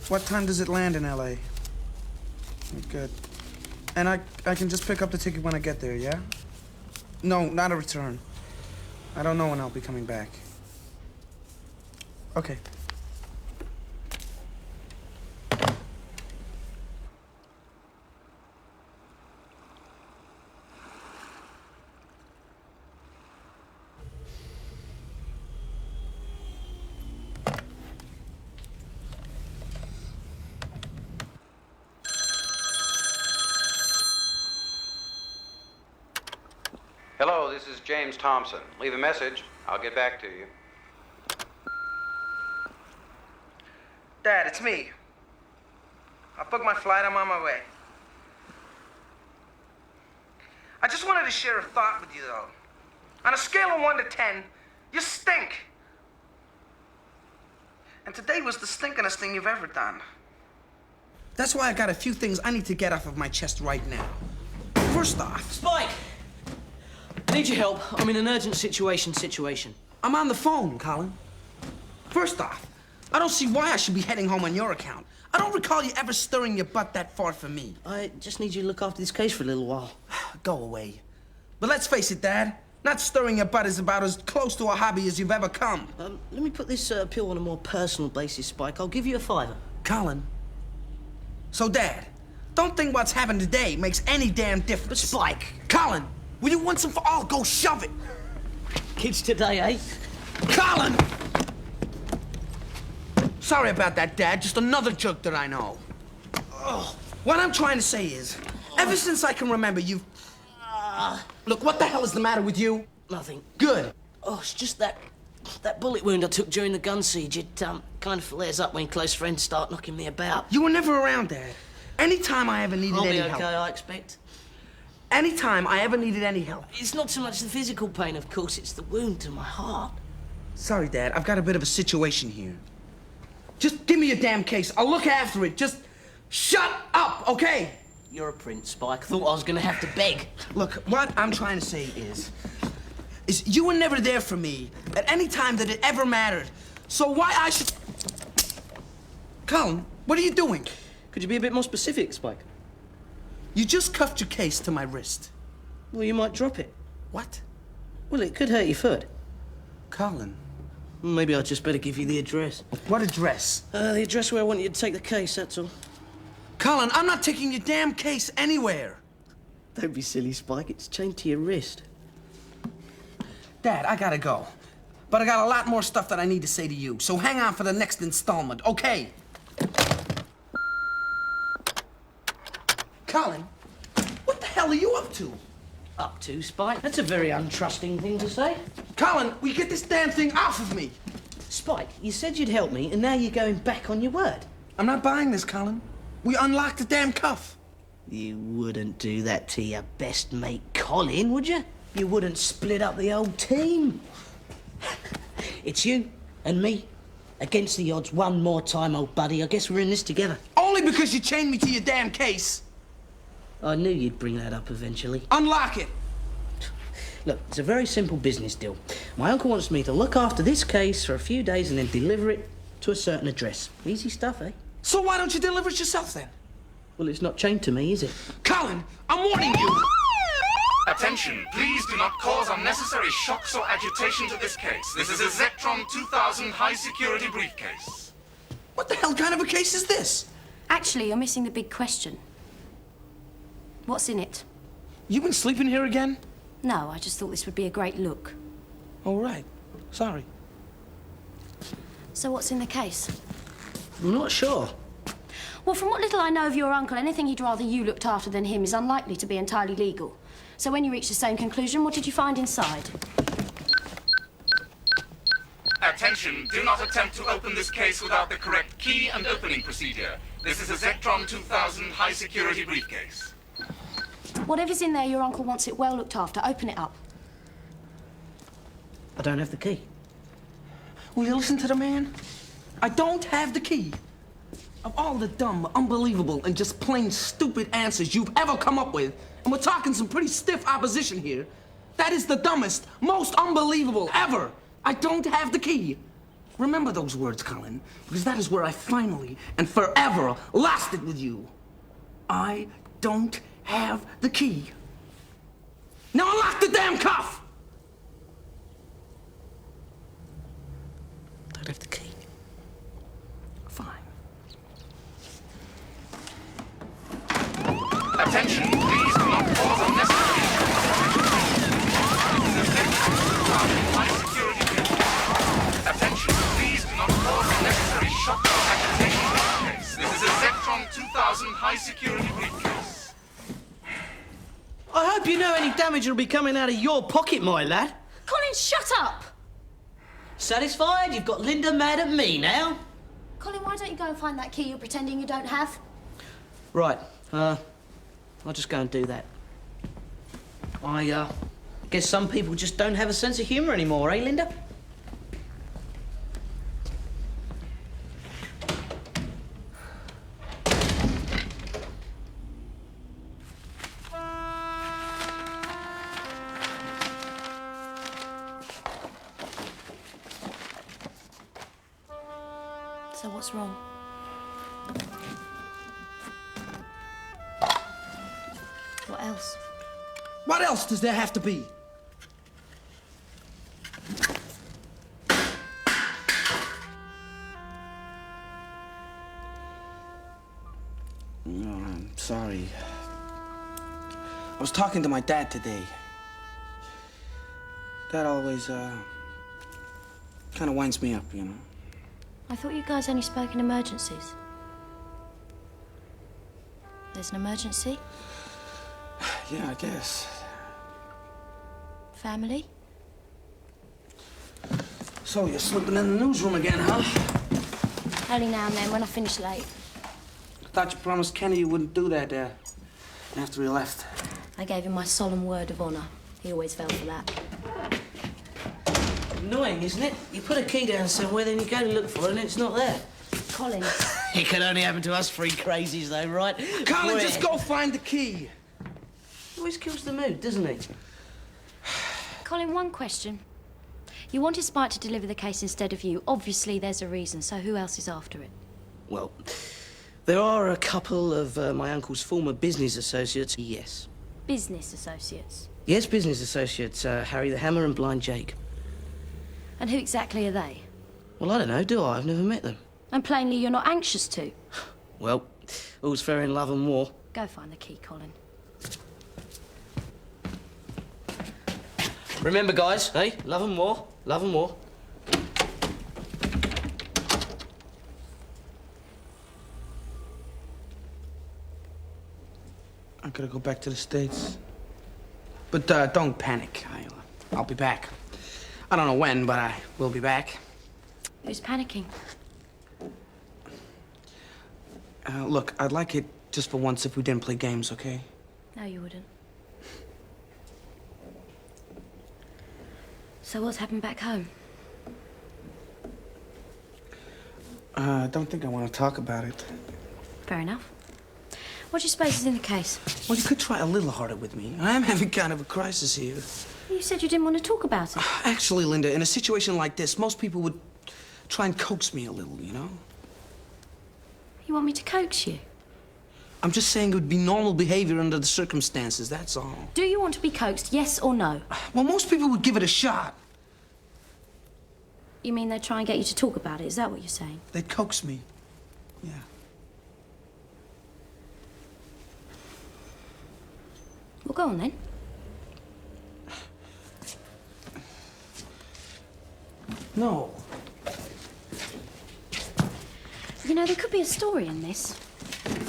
What time does it land in L.A.? Good. And I can just pick up the ticket when I get there, yeah? No, not a return. I don't know when I'll be coming back. Okay. Hello, this is James Thompson. Leave a message. I'll get back to you. Dad, it's me. I booked my flight. I'm on my way. I just wanted to share a thought with you, though. On a scale of 1 to 10, you stink. And today was the stinkingest thing you've ever done. That's why I got a few things I need to get off of my chest right now. First off... Spike! I need your help. I'm in an urgent situation. I'm on the phone, Colin. First off, I don't see why I should be heading home on your account. I don't recall you ever stirring your butt that far for me. I just need you to look after this case for a little while. Go away. But let's face it, Dad. Not stirring your butt is about as close to a hobby as you've ever come. Let me put this appeal on a more personal basis, Spike. I'll give you a $5. Colin. So, Dad, don't think what's happened today makes any damn difference. But, Spike. Colin, will you once and for all go shove it? Kids today, eh? Colin! Sorry about that, Dad. Just another jerk that I know. Ugh. What I'm trying to say is, ever since I can remember, you've... Look, what the hell is the matter with you? Nothing. Good. Oh, it's just that bullet wound I took during the gun siege. It kind of flares up when close friends start knocking me about. You were never around, Dad. Anytime I ever needed any help. I'll be okay, I expect. Anytime I ever needed any help. It's not so much the physical pain, of course. It's the wound to my heart. Sorry, Dad. I've got a bit of a situation here. Just give me your damn case. I'll look after it. Just shut up, okay? You're a prince, Spike. I thought I was gonna have to beg. Look, what I'm trying to say is you were never there for me at any time that it ever mattered. So why I should... Colin, what are you doing? Could you be a bit more specific, Spike? You just cuffed your case to my wrist. Well, you might drop it. What? Well, it could hurt your foot. Colin. Maybe I'd just better give you the address. What address? The address where I want you to take the case, that's all. Colin, I'm not taking your damn case anywhere. Don't be silly, Spike. It's chained to your wrist. Dad, I gotta go. But I got a lot more stuff that I need to say to you, so hang on for the next installment, okay? Colin, what the hell are you up to? Up to, Spike? That's a very untrusting thing to say. Colin, will you get this damn thing off of me? Spike, you said you'd help me, and now you're going back on your word. I'm not buying this, Colin. We unlocked the damn cuff. You wouldn't do that to your best mate, Colin, would you? You wouldn't split up the old team. It's you and me against the odds one more time, old buddy. I guess we're in this together. Only because you chained me to your damn case. I knew you'd bring that up eventually. Unlock it. Look, it's a very simple business deal. My uncle wants me to look after this case for a few days and then deliver it to a certain address. Easy stuff, eh? So why don't you deliver it yourself, then? Well, it's not chained to me, is it? Colin, I'm warning you! Attention, please do not cause unnecessary shocks or agitation to this case. This is a Zetron 2000 high-security briefcase. What the hell kind of a case is this? Actually, you're missing the big question. What's in it? You been sleeping here again? No, I just thought this would be a great look. All right. Sorry. So what's in the case? I'm not sure. Well, from what little I know of your uncle, anything he'd rather you looked after than him is unlikely to be entirely legal. So when you reached the same conclusion, what did you find inside? Attention, do not attempt to open this case without the correct key and opening procedure. This is a Zetron 2000 high-security briefcase. Whatever's in there, your uncle wants it well looked after. Open it up. I don't have the key. Will you listen to the man? I don't have the key. Of all the dumb, unbelievable, and just plain stupid answers you've ever come up with, and we're talking some pretty stiff opposition here, that is the dumbest, most unbelievable ever. I don't have the key. Remember those words, Colin, because that is where I finally and forever lost it with you. I don't have the key. Now unlock the damn cuff! Don't have the key. Fine. Attention, please do not cause unnecessary high security briefcase. Attention, please do not cause unnecessary shock or agitation briefcase. This is a Zetron 2000 high security briefcase. I hope you know any damage will be coming out of your pocket, my lad. Colin, shut up! Satisfied? You've got Linda mad at me now? Colin, why don't you go and find that key you're pretending you don't have? Right, I'll just go and do that. I guess some people just don't have a sense of humour anymore, eh, Linda? So what's wrong? What else? What else does there have to be? No, I'm sorry. I was talking to my dad today. Dad always, kind of winds me up, you know. I thought you guys only spoke in emergencies. There's an emergency? Yeah, I guess. Family? So you're slipping in the newsroom again, huh? Only now and then when I finish late. I thought you promised Kenny you wouldn't do that, after he left. I gave him my solemn word of honour. He always fell for that. Annoying, isn't it? You put a key down somewhere, then you go to look for it, and it's not there. Colin. It can only happen to us three crazies, though, right? Colin, Where? just go find the key. He always kills the mood, doesn't he? Colin, one question. You wanted Spike to deliver the case instead of you. Obviously, there's a reason, so who else is after it? Well, there are a couple of my uncle's former business associates, yes. Business associates. Yes, business associates, Harry the Hammer and Blind Jake. And who exactly are they? Well, I don't know, do I? I've never met them. And plainly, you're not anxious to. Well, all's fair in love and war. Go find the key, Colin. Remember, guys, hey? Love and war. Love and war. I gotta go back to the States. But don't panic. I'll be back. I don't know when, but I will be back. Who's panicking? Look, I'd like it just for once if we didn't play games, okay? No, you wouldn't. So what's happened back home? I don't think I want to talk about it. Fair enough. What do you suppose is in the case? Well, you could try a little harder with me. I am having kind of a crisis here. You said you didn't want to talk about it. Actually, Linda, in a situation like this, most people would try and coax me a little, you know? You want me to coax you? I'm just saying it would be normal behavior under the circumstances, that's all. Do you want to be coaxed, yes or no? Well, most people would give it a shot. You mean they'd try and get you to talk about it? Is that what you're saying? They'd coax me. Yeah. Well, go on then. No. You know, there could be a story in this.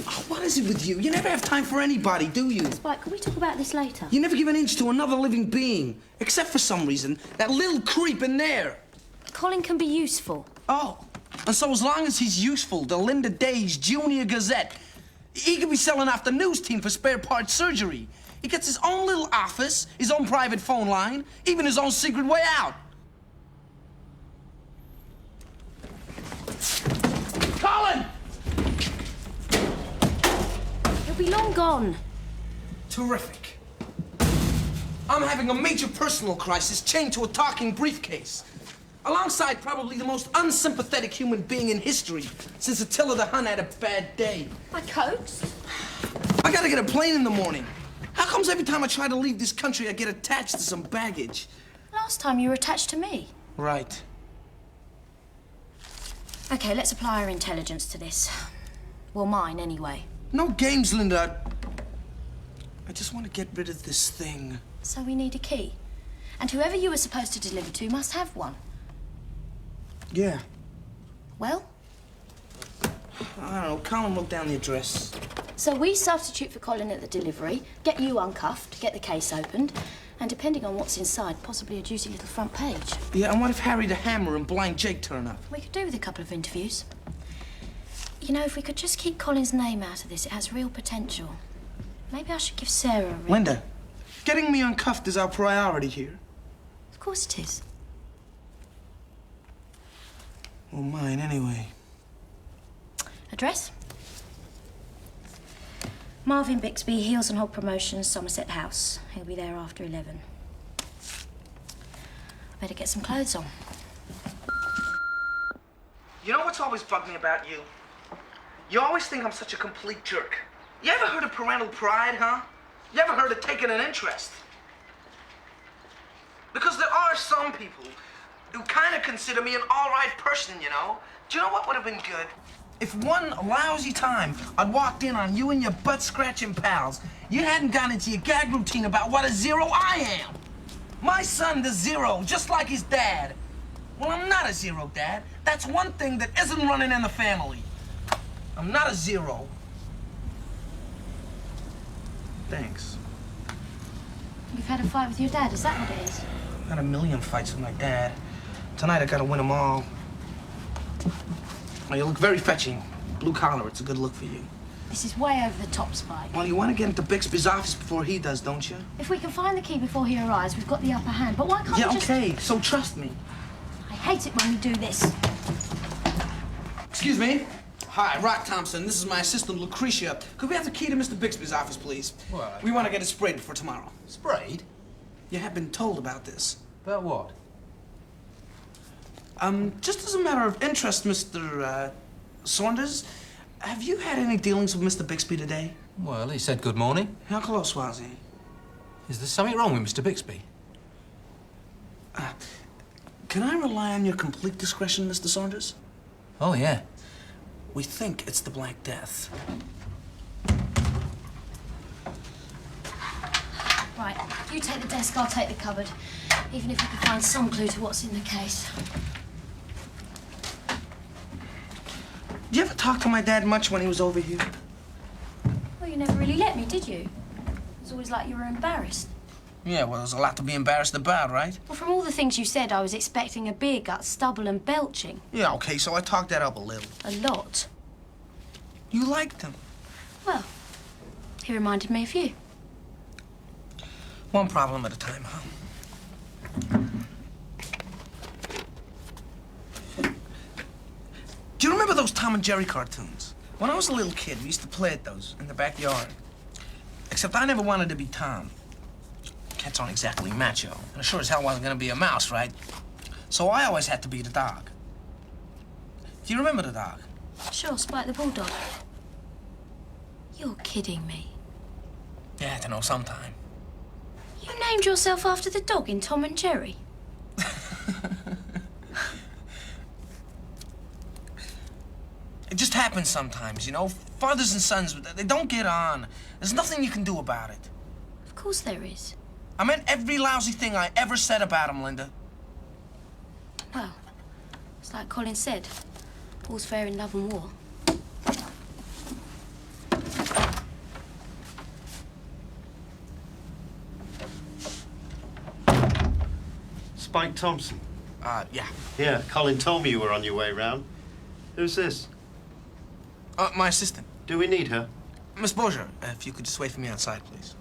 Oh, what is it with you? You never have time for anybody, do you? Spike, can we talk about this later? You never give an inch to another living being. Except for some reason, that little creep in there. Colin can be useful. Oh, and so as long as he's useful, the Linda Days Junior Gazette, he could be selling off the news team for spare part surgery. He gets his own little office, his own private phone line, even his own secret way out. Colin! He'll be long gone. Terrific. I'm having a major personal crisis chained to a talking briefcase. Alongside probably the most unsympathetic human being in history since Attila the Hun had a bad day. My coats? I gotta get a plane in the morning. How comes every time I try to leave this country, I get attached to some baggage? Last time you were attached to me. Right. Okay, let's apply our intelligence to this. Well, mine, anyway. No games, Linda. I just want to get rid of this thing. So we need a key. And whoever you were supposed to deliver to must have one. Yeah. Well? I don't know. Colin wrote down the address. So we substitute for Colin at the delivery, get you uncuffed, get the case opened, and depending on what's inside, possibly a juicy little front page. Yeah, and what if Harry the Hammer and Blind Jake turn up? We could do with a couple of interviews. You know, if we could just keep Colin's name out of this, it has real potential. Maybe I should give Sarah a ring. Linda, getting me uncuffed is our priority here. Of course it is. Well, mine anyway. Address? Marvin Bixby, Heels and Hog Promotions, Somerset House. He'll be there after 11. Better get some clothes on. You know what's always bugged me about you? You always think I'm such a complete jerk. You ever heard of parental pride, huh? You ever heard of taking an interest? Because there are some people who kind of consider me an all-right person, you know? Do you know what would have been good? If one lousy time I'd walked in on you and your butt-scratching pals, you hadn't gone into your gag routine about what a zero I am. My son, the zero, just like his dad. Well, I'm not a zero, Dad. That's one thing that isn't running in the family. I'm not a zero. Thanks. You've had a fight with your dad, is that what it is? I've had a million fights with my dad. Tonight I gotta win them all. Oh, you look very fetching. Blue collar, it's a good look for you. This is way over the top, Spike. Well, you want to get into Bixby's office before he does, don't you? If we can find the key before he arrives, we've got the upper hand. But why can't Yeah, we just... okay, so trust me. I hate it when we do this. Excuse me. Hi, Rock Thompson. This is my assistant, Lucretia. Could we have the key to Mr. Bixby's office, please? What? We want to get it sprayed for tomorrow. Sprayed? You have been told about this. About what? Just as a matter of interest, Mr. Saunders, have you had any dealings with Mr. Bixby today? Well, he said good morning. How close was he? Is there something wrong with Mr. Bixby? Can I rely on your complete discretion, Mr. Saunders? Oh, yeah. We think it's the Black Death. Right, you take the desk, I'll take the cupboard. Even if we can find some clue to what's in the case. Did you ever talk to my dad much when he was over here? Well, you never really let me, did you? It was always like you were embarrassed. Yeah, well, there's a lot to be embarrassed about, right? Well, from all the things you said, I was expecting a beer gut, stubble and belching. Yeah, okay, so I talked that up a little. A lot. You liked him. Well, he reminded me of you. One problem at a time, huh? Do you remember those Tom and Jerry cartoons? When I was a little kid, we used to play at those in the backyard. Except I never wanted to be Tom. Cats aren't exactly macho, and I sure as hell wasn't gonna be a mouse, right? So I always had to be the dog. Do you remember the dog? Sure, Spike the Bulldog. You're kidding me. You had to know sometime. You named yourself after the dog in Tom and Jerry? It just happens sometimes, you know? Fathers and sons, they don't get on. There's nothing you can do about it. Of course there is. I meant every lousy thing I ever said about him, Linda. Well, it's like Colin said. All's fair in love and war. Spike Thompson. Yeah. Yeah, Colin told me you were on your way round. Who's this? My assistant. Do we need her? Miss Bozier, if you could just wait for me outside, please.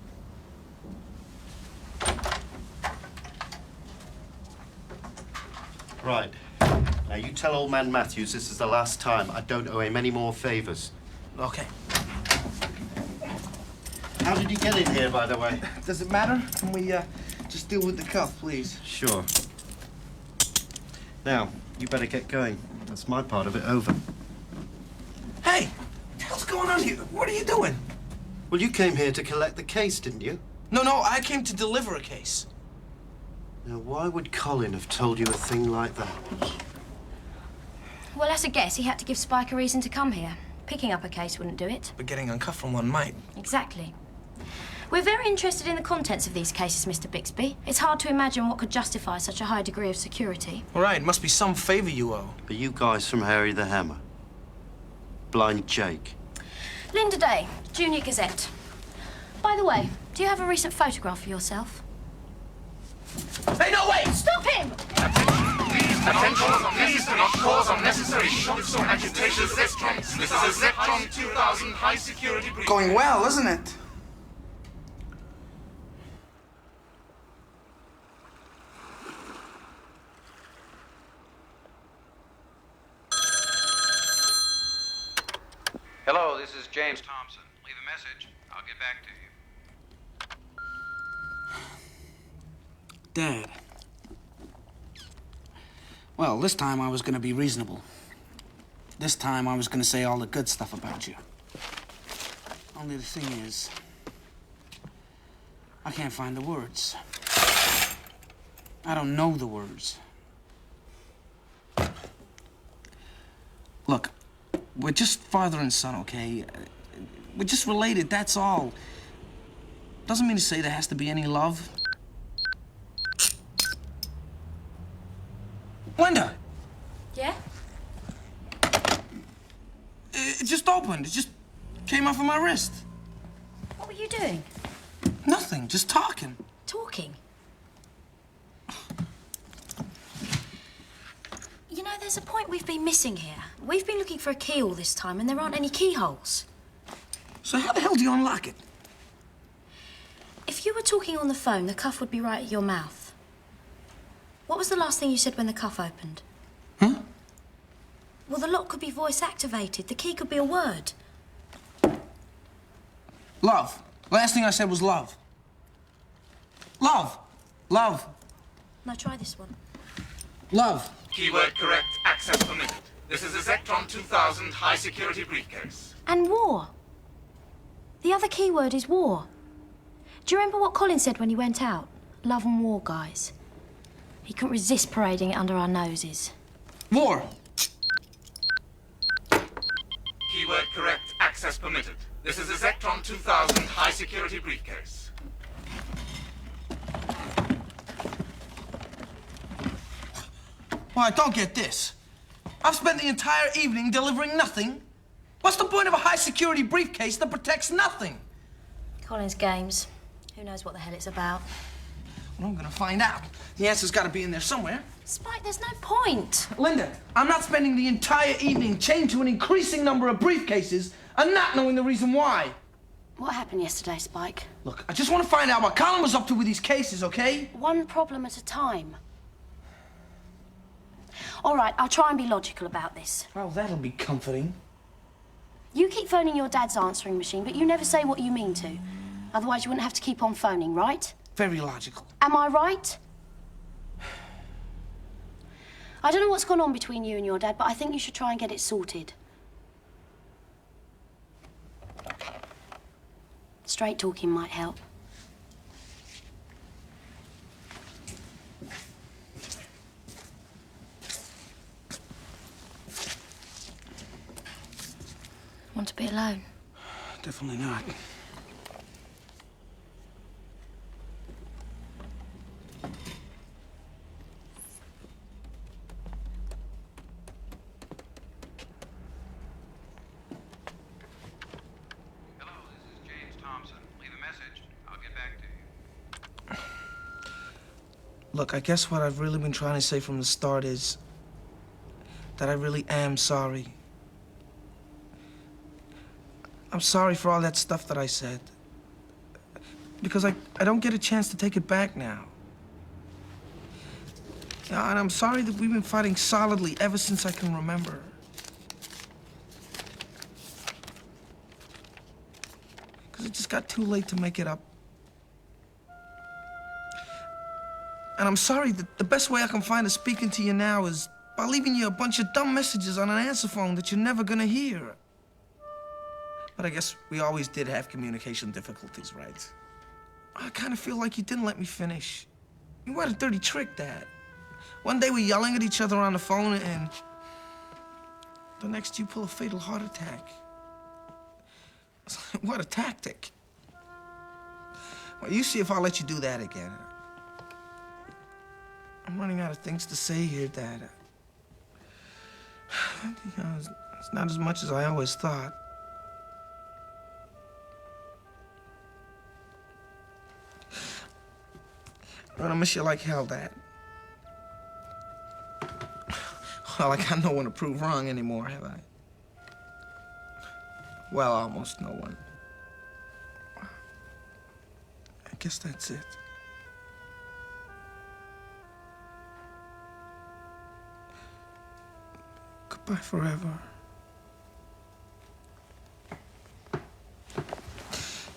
Right. Now, you tell old man Matthews this is the last time. I don't owe him any more favors. Okay. How did you get in here, by the way? Does it matter? Can we, just deal with the cuff, please? Sure. Now, you better get going. That's my part of it over. Hey, what the hell's going on here? What are you doing? Well, you came here to collect the case, didn't you? No, I came to deliver a case. Now, why would Colin have told you a thing like that? Well, as a guess, he had to give Spike a reason to come here. Picking up a case wouldn't do it. But getting uncuffed from one might. Exactly. We're very interested in the contents of these cases, Mr. Bixby. It's hard to imagine what could justify such a high degree of security. All right, must be some favor you owe. Are you guys from Harry the Hammer? Blind Jake? Linda Day, Junior Gazette. By the way, do you have a recent photograph of yourself? Hey, no, wait! Stop him! Attention, please do not cause unnecessary shocks or agitation. This is a Zetron 2000 high security briefing. Going well, isn't it? Hello, this is James Thompson. Leave a message. I'll get back to you. Dad. Well, this time I was gonna be reasonable. This time I was gonna say all the good stuff about you. Only the thing is, I can't find the words. I don't know the words. Look, we're just father and son, okay? We're just related, that's all. Doesn't mean to say there has to be any love. Linda! Yeah? It just opened. It just came off of my wrist. What were you doing? Nothing, just talking. Talking? You know, there's a point we've been missing here. We've been looking for a key all this time, and there aren't any keyholes. So how the hell do you unlock it? If you were talking on the phone, the cuff would be right at your mouth. What was the last thing you said when the cuff opened? Huh? Well, the lock could be voice activated. The key could be a word. Love. Last thing I said was love. Love. Love. Now try this one. Love. Keyword correct, access permitted. This is a Zetron 2000 high security briefcase. And war. The other keyword is war. Do you remember what Colin said when he went out? Love and war, guys. He couldn't resist parading it under our noses. War. Keyword correct, access permitted. This is a Zetron 2000 high security briefcase. Well, I don't get this. I've spent the entire evening delivering nothing. What's the point of a high-security briefcase that protects nothing? Colin's games. Who knows what the hell it's about? Well, I'm gonna find out. The answer's gotta be in there somewhere. Spike, there's no point. Linda, I'm not spending the entire evening chained to an increasing number of briefcases and not knowing the reason why. What happened yesterday, Spike? Look, I just want to find out what Colin was up to with these cases, okay? One problem at a time. All right, I'll try and be logical about this. Well, that'll be comforting. You keep phoning your dad's answering machine, but you never say what you mean to. Otherwise, you wouldn't have to keep on phoning, right? Very logical. Am I right? I don't know what's gone on between you and your dad, but I think you should try and get it sorted. Straight talking might help. Want to be alone? Definitely not. Hello, this is James Thompson. Leave a message. I'll get back to you. Look, I guess what I've really been trying to say from the start is that I really am sorry. I'm sorry for all that stuff that I said. Because I don't get a chance to take it back now. Yeah, and I'm sorry that we've been fighting solidly ever since I can remember. Because it just got too late to make it up. And I'm sorry that the best way I can find of speaking to you now is by leaving you a bunch of dumb messages on an answer phone that you're never gonna hear. But I guess we always did have communication difficulties, right? I kind of feel like you didn't let me finish. You had a dirty trick, Dad. One day we're yelling at each other on the phone, and the next you pull a fatal heart attack. What a tactic. Well, you see if I'll let you do that again. I'm running out of things to say here, Dad. You know, it's not as much as I always thought. I'm gonna miss you like hell, Dad. Well, I got no one to prove wrong anymore, have I? Well, almost no one. I guess that's it. Goodbye forever.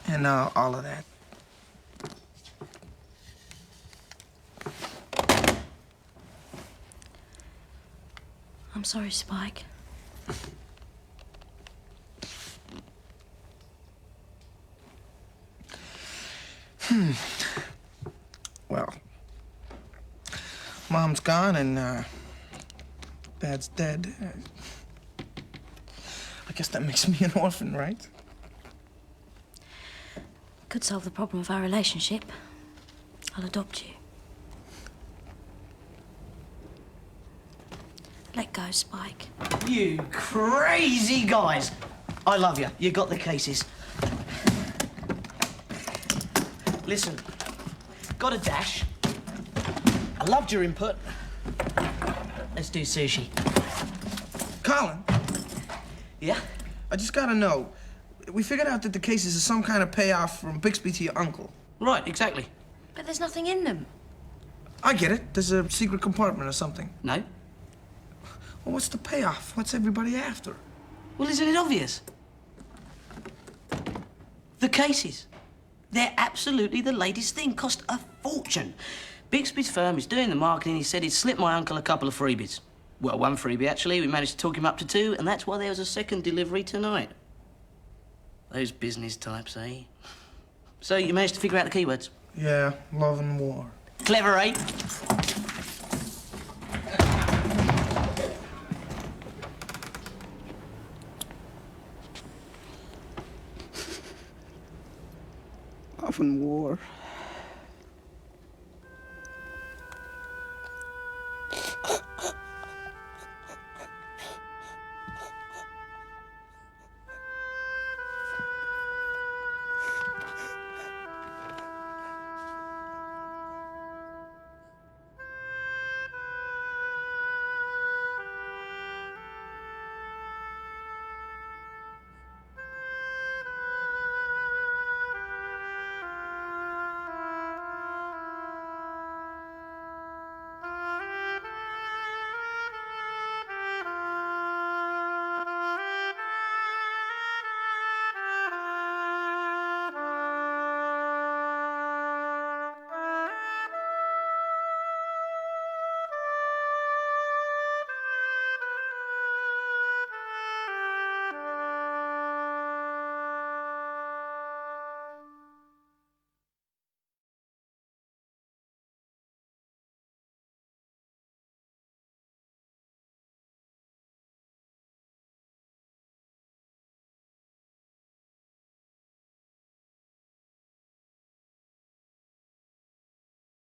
And all of that. I'm sorry, Spike. Well, Mom's gone and Dad's dead. I guess that makes me an orphan, right? Could solve the problem of our relationship. I'll adopt you. Let go, Spike. You crazy guys. I love you. You got the cases. Listen, got a dash. I loved your input. Let's do sushi. Colin, Yeah? I just gotta know. We figured out that the cases is some kind of payoff from Bixby to your uncle. Right, exactly. But there's nothing in them. I get it. There's a secret compartment or something. No? Well, what's the payoff? What's everybody after? Well, isn't it obvious? The cases. They're absolutely the latest thing. Cost a fortune. Bixby's firm is doing the marketing. He said he'd slip my uncle a couple of freebies. Well, one freebie, actually. We managed to talk him up to 2, and that's why there was a second delivery tonight. Those business types, eh? So you managed to figure out the keywords? Yeah, love and war. Clever, eh? Love and war.